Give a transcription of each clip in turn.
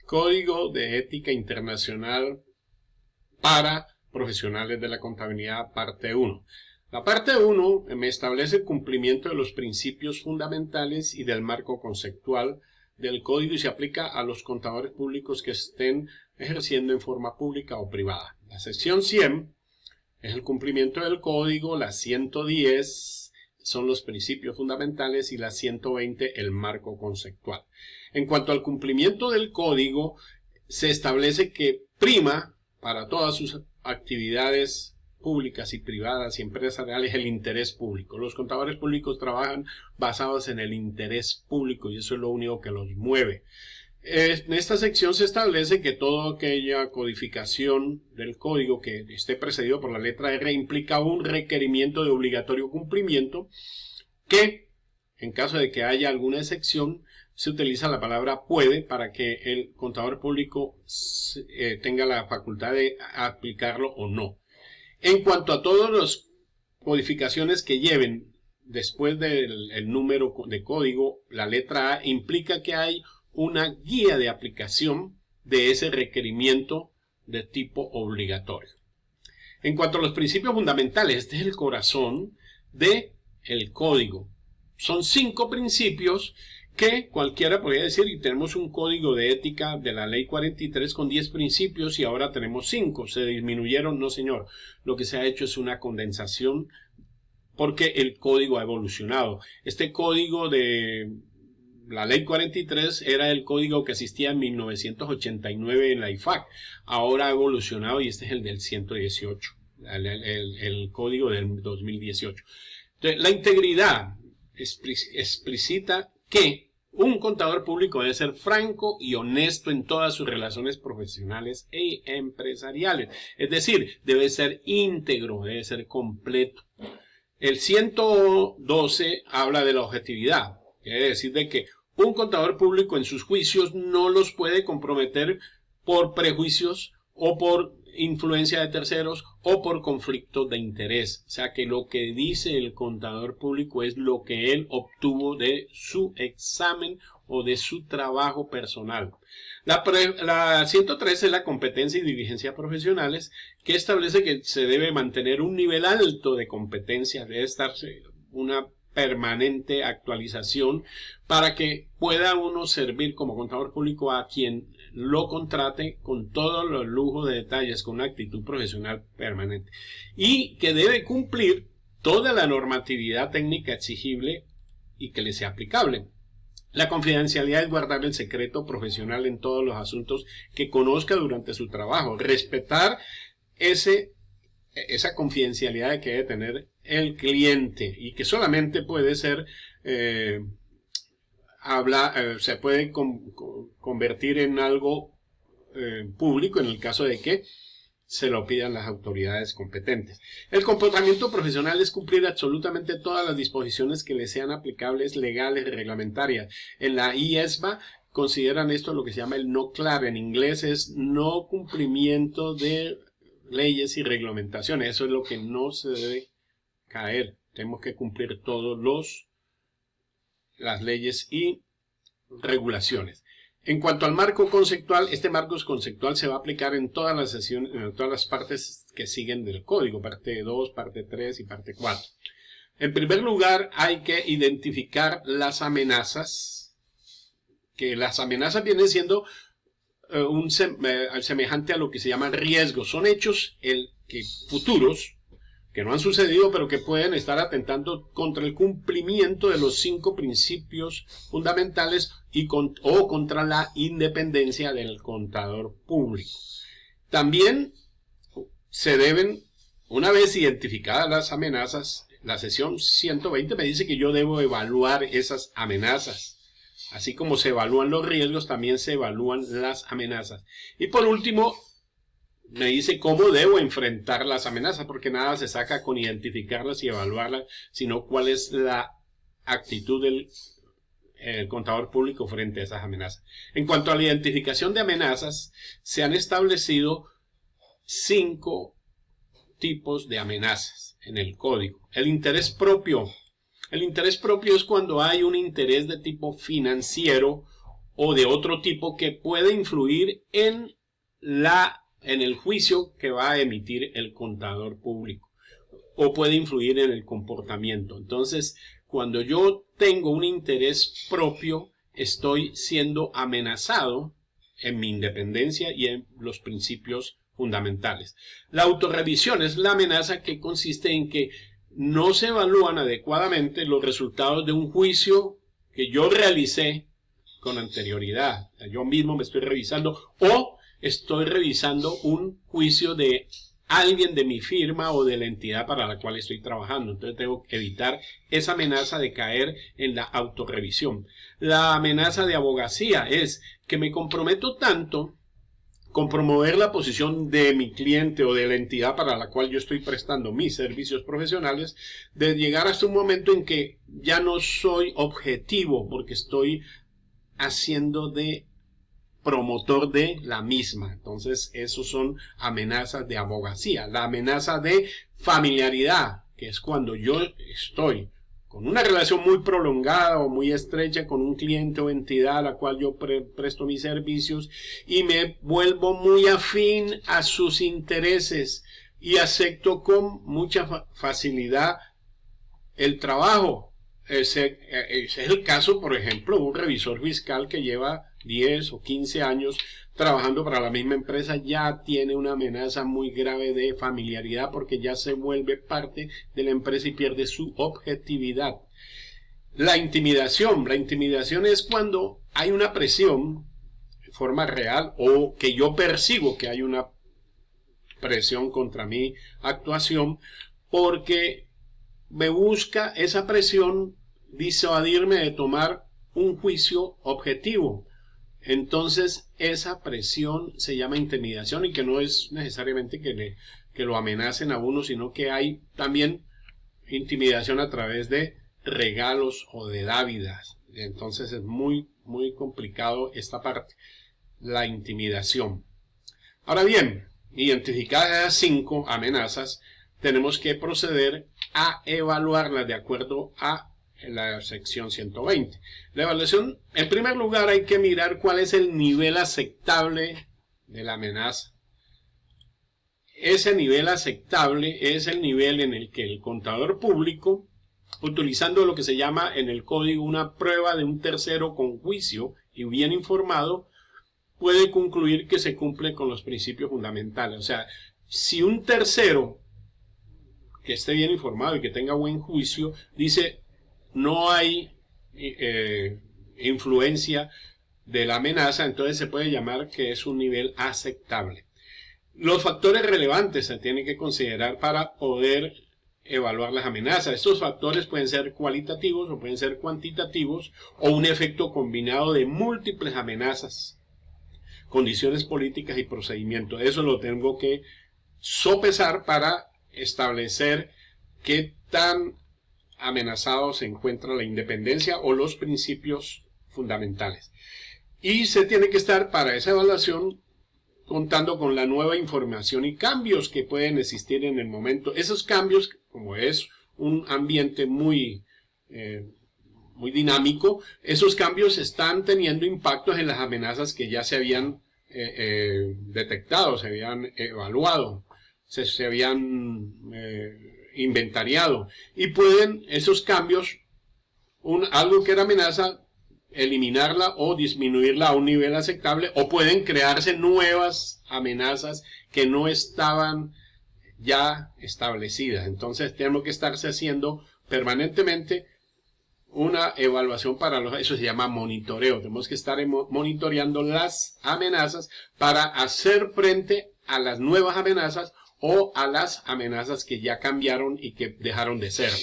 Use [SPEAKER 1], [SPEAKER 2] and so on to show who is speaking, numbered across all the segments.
[SPEAKER 1] Código de Ética Internacional para Profesionales de la Contabilidad, parte 1. La parte 1 me establece el cumplimiento de los principios fundamentales y del marco conceptual del código y se aplica a los contadores públicos que estén ejerciendo en forma pública o privada. La sección 100 es el cumplimiento del código, la 110 son los principios fundamentales y la 120 el marco conceptual. En cuanto al cumplimiento del código, se establece que prima para todas sus actividades públicas y privadas y empresariales el interés público. Los contadores públicos trabajan basados en el interés público y eso es lo único que los mueve. En esta sección se establece que toda aquella codificación del código que esté precedido por la letra R implica un requerimiento de obligatorio cumplimiento que, en caso de que haya alguna excepción, se utiliza la palabra puede para que el contador público tenga la facultad de aplicarlo o no. En cuanto a todas las codificaciones que lleven después del número de código, la letra A implica que hay una guía de aplicación de ese requerimiento de tipo obligatorio. En cuanto a los principios fundamentales, este es el corazón del código. Son 5 principios que cualquiera podría decir, y tenemos un código de ética de la ley 43 con 10 principios y ahora tenemos 5. ¿Se disminuyeron? No, señor. Lo que se ha hecho es una condensación porque el código ha evolucionado. Este código de la ley 43 era el código que existía en 1989 en la IFAC. Ahora ha evolucionado y este es el del 118, el código del 2018. Entonces, la integridad explicita que un contador público debe ser franco y honesto en todas sus relaciones profesionales e empresariales. Es decir, debe ser íntegro, debe ser completo. El 112 habla de la objetividad. Quiere decir de que un contador público en sus juicios no los puede comprometer por prejuicios o por influencia de terceros o por conflictos de interés. O sea que lo que dice el contador público es lo que él obtuvo de su examen o de su trabajo personal. La 113 es la competencia y diligencia profesionales, que establece que se debe mantener un nivel alto de competencia, debe estar una permanente actualización para que pueda uno servir como contador público a quien lo contrate con todos los lujos de detalles, con una actitud profesional permanente y que debe cumplir toda la normatividad técnica exigible y que le sea aplicable. La confidencialidad es guardar el secreto profesional en todos los asuntos que conozca durante su trabajo, respetar esa confidencialidad que debe tener el cliente y que solamente puede ser se puede convertir en algo público en el caso de que se lo pidan las autoridades competentes. El comportamiento profesional es cumplir absolutamente todas las disposiciones que le sean aplicables, legales y reglamentarias. En la IESMA consideran esto lo que se llama el no clave. En inglés es no cumplimiento de leyes y reglamentaciones. Eso es lo que no se debe caer. Tenemos que cumplir todas las leyes y regulaciones. En cuanto al marco conceptual, este marco conceptual se va a aplicar en todas las sesiones, en todas las partes que siguen del código, parte 2, parte 3 y parte 4. En primer lugar, hay que identificar las amenazas, que las amenazas vienen siendo semejante a lo que se llaman riesgos. Son hechos futuros que no han sucedido, pero que pueden estar atentando contra el cumplimiento de los 5 principios fundamentales o contra la independencia del contador público. También se deben, una vez identificadas las amenazas, la sección 120 me dice que yo debo evaluar esas amenazas. Así como se evalúan los riesgos, también se evalúan las amenazas. Y por último, me dice cómo debo enfrentar las amenazas, porque nada se saca con identificarlas y evaluarlas, sino cuál es la actitud del contador público frente a esas amenazas. En cuanto a la identificación de amenazas, se han establecido 5 tipos de amenazas en el código. El interés propio. El interés propio es cuando hay un interés de tipo financiero o de otro tipo que puede influir en el juicio que va a emitir el contador público, o puede influir en el comportamiento. Entonces, cuando yo tengo un interés propio, estoy siendo amenazado en mi independencia y en los principios fundamentales. La autorrevisión es la amenaza que consiste en que no se evalúan adecuadamente los resultados de un juicio que yo realicé con anterioridad. Yo mismo me estoy revisando o estoy revisando un juicio de alguien de mi firma o de la entidad para la cual estoy trabajando. Entonces tengo que evitar esa amenaza de caer en la autorrevisión. La amenaza de abogacía es que me comprometo tanto con promover la posición de mi cliente o de la entidad para la cual yo estoy prestando mis servicios profesionales, de llegar hasta un momento en que ya no soy objetivo porque estoy haciendo de promotor de la misma. Entonces, esos son amenazas de abogacía. La amenaza de familiaridad, que es cuando yo estoy con una relación muy prolongada o muy estrecha con un cliente o entidad a la cual yo presto mis servicios y me vuelvo muy afín a sus intereses y acepto con mucha facilidad el trabajo. Ese es el caso, por ejemplo, de un revisor fiscal que lleva 10 o 15 años trabajando para la misma empresa, ya tiene una amenaza muy grave de familiaridad porque ya se vuelve parte de la empresa y pierde su objetividad. La intimidación es cuando hay una presión de forma real o que yo percibo que hay una presión contra mi actuación porque me busca esa presión disuadirme de tomar un juicio objetivo. Entonces esa presión se llama intimidación y que no es necesariamente que lo amenacen a uno, sino que hay también intimidación a través de regalos o de dávidas. Entonces es muy complicado esta parte, la intimidación. Ahora bien, identificadas esas 5 amenazas, tenemos que proceder a evaluarlas de acuerdo a la sección 120. La evaluación, en primer lugar, hay que mirar cuál es el nivel aceptable de la amenaza. Ese nivel aceptable es el nivel en el que el contador público, utilizando lo que se llama en el código una prueba de un tercero con juicio y bien informado, puede concluir que se cumple con los principios fundamentales. O sea, si un tercero que esté bien informado y que tenga buen juicio dice no hay influencia de la amenaza, entonces se puede llamar que es un nivel aceptable. Los factores relevantes se tienen que considerar para poder evaluar las amenazas. Estos factores pueden ser cualitativos o pueden ser cuantitativos o un efecto combinado de múltiples amenazas, condiciones políticas y procedimientos. Eso lo tengo que sopesar para establecer qué tan amenazado se encuentra la independencia o los principios fundamentales. Y se tiene que estar para esa evaluación contando con la nueva información y cambios que pueden existir en el momento. Esos cambios, como es un ambiente muy dinámico, esos cambios están teniendo impactos en las amenazas que ya se habían detectado, se habían evaluado, se habían inventariado, y pueden esos cambios, algo que era amenaza, eliminarla o disminuirla a un nivel aceptable, o pueden crearse nuevas amenazas que no estaban ya establecidas. Entonces tenemos que estarse haciendo permanentemente una evaluación eso se llama monitoreo. Tenemos que estar monitoreando las amenazas para hacer frente a las nuevas amenazas o a las amenazas que ya cambiaron y que dejaron de serlo.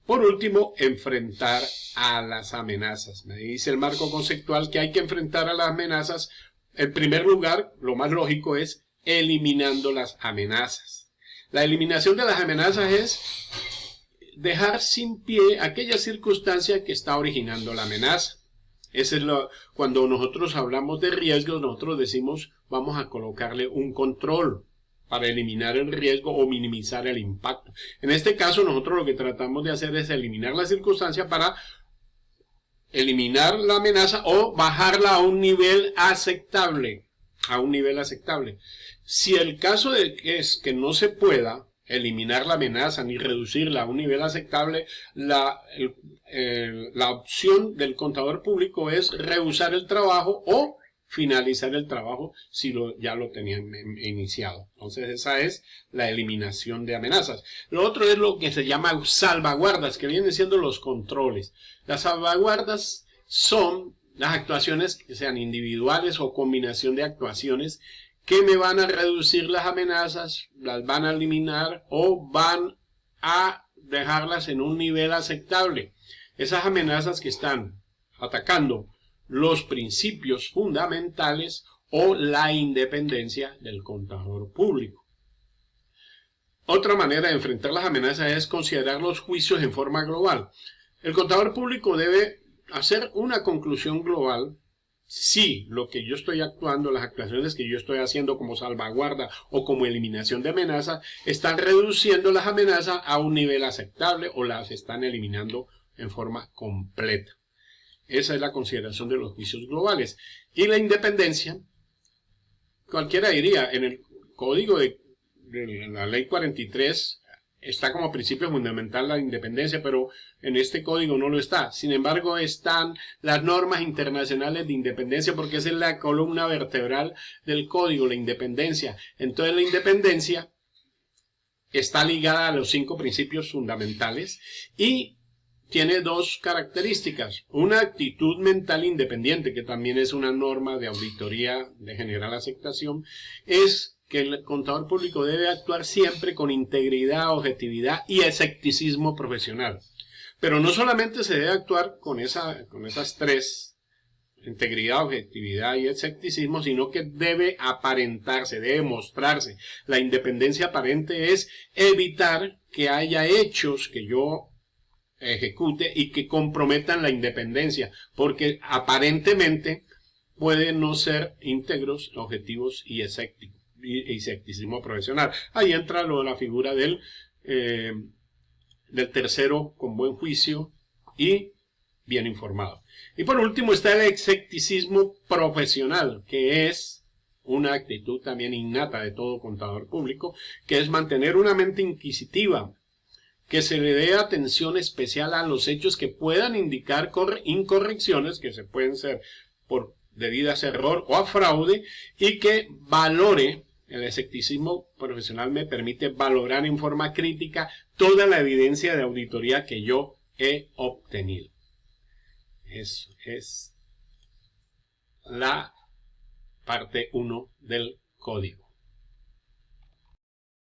[SPEAKER 1] Por último, enfrentar a las amenazas. Me dice el marco conceptual que hay que enfrentar a las amenazas. En primer lugar, lo más lógico es eliminando las amenazas. La eliminación de las amenazas es dejar sin pie aquella circunstancia que está originando la amenaza. Cuando nosotros hablamos de riesgos, nosotros decimos vamos a colocarle un control para eliminar el riesgo o minimizar el impacto. En este caso, nosotros lo que tratamos de hacer es eliminar la circunstancia para eliminar la amenaza o bajarla a un nivel aceptable. Si el caso es que no se pueda eliminar la amenaza ni reducirla a un nivel aceptable, la opción del contador público es rehusar el trabajo o finalizar el trabajo si ya lo tenían iniciado. Entonces esa es la eliminación de amenazas. Lo otro es lo que se llama salvaguardas, que vienen siendo los controles. Las salvaguardas son las actuaciones que sean individuales o combinación de actuaciones que me van a reducir las amenazas, las van a eliminar o van a dejarlas en un nivel aceptable. Esas amenazas que están atacando los principios fundamentales o la independencia del contador público. Otra manera de enfrentar las amenazas es considerar los juicios en forma global. El contador público debe hacer una conclusión global si lo que yo estoy actuando, las actuaciones que yo estoy haciendo como salvaguarda o como eliminación de amenazas, están reduciendo las amenazas a un nivel aceptable o las están eliminando en forma completa. Esa es la consideración de los juicios globales. Y la independencia, cualquiera diría, en el código de la ley 43 está como principio fundamental la independencia, pero en este código no lo está. Sin embargo, están las normas internacionales de independencia, porque esa es la columna vertebral del código, la independencia. Entonces la independencia está ligada a los 5 principios fundamentales y tiene 2 características. Una actitud mental independiente, que también es una norma de auditoría de general aceptación, es que el contador público debe actuar siempre con integridad, objetividad y escepticismo profesional. Pero no solamente se debe actuar con esas 3, integridad, objetividad y escepticismo, sino que debe aparentarse, debe mostrarse. La independencia aparente es evitar que haya hechos que yo ejecute y que comprometan la independencia, porque aparentemente pueden no ser íntegros, objetivos y escepticismo profesional. Ahí entra la figura del tercero con buen juicio y bien informado. Y por último está el escepticismo profesional, que es una actitud también innata de todo contador público, que es mantener una mente inquisitiva, que se le dé atención especial a los hechos que puedan indicar incorrecciones, que se pueden ser por debidas a error o a fraude, y que valore. El escepticismo profesional me permite valorar en forma crítica toda la evidencia de auditoría que yo he obtenido. Eso es la parte 1 del código.